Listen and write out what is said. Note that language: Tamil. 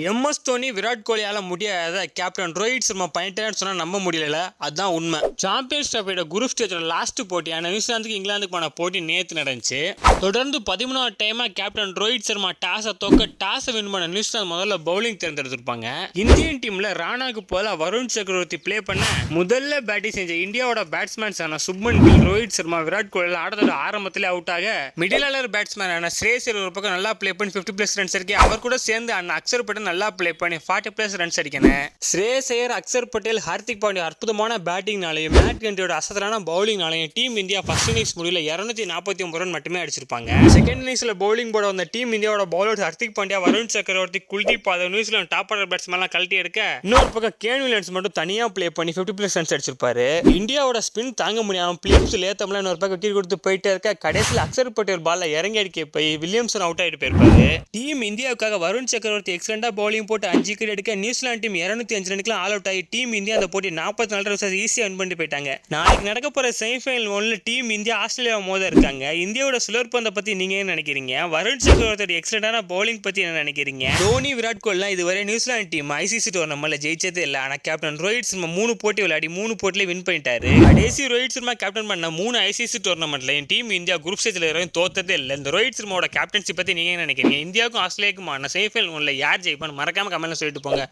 MS தோனி விராட் கோலியால முடியாத கேப்டன் ரோஹித் சர்மா பண்ணிட்டேன்னு சொன்னா நம்ப முடியல. அதுதான் உண்மை. சாம்பியன்ஸ் டிராஃபியோட குரூப் ஸ்டேஜோட லாஸ்ட் போட்டியான நியூசிலாந்துக்கு இங்கிலாந்துக்கு போன போட்டி நேற்று நடந்துச்சு. தொடர்ந்து 13வது டைமா கேப்டன் ரோஹித் சர்மா டாஸை வின் பண்ண நியூசிலாந்து முதல்ல பவுலிங் தேர்ந்தெடுத்திருப்பாங்க. இந்தியன் டீம்ல ராணாக்கு போல வருண் சக்கரவர்த்தி பிளே பண்ண முதல்ல பேட்டிங் செஞ்ச இந்தியாவோட பேட்ஸ்மேன்ஸான சுப்மன் கில், ரோஹித் சர்மா, விராட் கோலி ஆட்டத்தோட ஆரம்பத்திலே அவுட் ஆக மிடில் ஆர்டர் பேட்ஸ்மேனான ஸ்ரேயஸ் ஐயர் ஒரு பக்கம் நல்லா பிளே பண்ணி 50+ ரன்ஸ் அடிக்க, அவர் கூட சேர்ந்து அக்சர் பட்டேல் நல்லா பிளே பண்ணி 40+ ரன்ஸ் அடிக்கணும். ஸ்ரேயஸ் ஐயர், அக்சர் பட்டேல், ஹார்திக் பாண்டியா அற்புதமான பேட்டிங்னாலையும் மேட் கண்டியோட அசத்தலான பவுலிங்னாலையும் டீம் இந்தியா ஃபர்ஸ்ட் இன்னிங்ஸ் முடிவில் 249 ரன் மட்டுமே அடிச்சிருப்பாங்க. செகண்ட் இன்னிங்ஸ்ல பவுலிங் போட வந்த டீம் இந்தியாவோட bowler Hardik Pandya, Varun Chakravarthy, Kuldeep Yadav, New Zealand top order பேட்ஸ்மேன்லாம் கழட்டி எடுக்க, இன்னொரு பக்கம் கேன் வில்லியம்ஸ் மட்டும் தனியா பிளே பண்ணி 50+ ரன்ஸ் அடிச்சிருப்பாரு. இந்தியாவோட ஸ்பின் தாங்க முடியாம பிலிப்ஸ் லேத்தம்ல இன்னொரு பக்கம் விக்கெட் கொடுத்து போயிட்டே இருக்க, கடைசியில் அக்சர் பட்டேல் பால்ல இறங்கி அடிக்க போய் வில்லியம்சன் அவுட் ஆயிட்டு போயிருப்பாரு. டீம் இந்தியாவுக்காக வருண் சக்கரவர்த்தி எக்ஸலண்டா பவுலிங் போட்டு 5 விக்கெட் எடுக்க, நியூசிலாந்து டீம் 205 ரனுக்கு ஆல் அவுட் ஆகி டீம் இந்தியா அந்த போட்டி 44 ரன்ஸ் ஈஸியா வின் பண்ணிட்டு போயிட்டாங்க. நாளைக்கு நடக்க போற செமிஃபைனல் ஒன்ல டீம் இந்தியா ஆஸ்திரேலியா மோத இருக்காங்க. இந்தியாவோட சுழற்பந்தை பத்தி நீங்க என்ன நினைக்கிறீங்க? வருண் சக்கரவர்த்தியோட எக்ஸலண்டான பவுலிங் பத்தி என்ன நினைக்கிறீங்க? தோனி, விராட் கோலிலாம் இதுவரை நியூசிலாந்து டீம் ICC டோர்னமெண்ட்ல ஜெயிச்சதே இல்ல. ஆனா கேப்டன் ரோஹித் சர்மா 3 போட்டி விளையாடி 3 போட்டில வின் பண்ணிட்டாரு. கடைசி ரோஹித் சர்மா கேப்டன் பண்ண 3 ICC டோர்னமெண்ட்ல டீம் இந்தியா குரூப் ஸ்டேஜ்ல தோத்ததே இல்ல. இந்த ரோஹித் சர்மாவோட கேப்டன்சி பத்தி நீங்க என்ன நினைக்கிறீங்க? இந்தியாவுக்கும் ஆஸ்திரேலியாவுக்குமான செமிஃபைனல் ஒன்ல யார் ஜெயிப்பான்னு மறக்காம கமெண்ட்ல சொல்லிட்டு போங்க.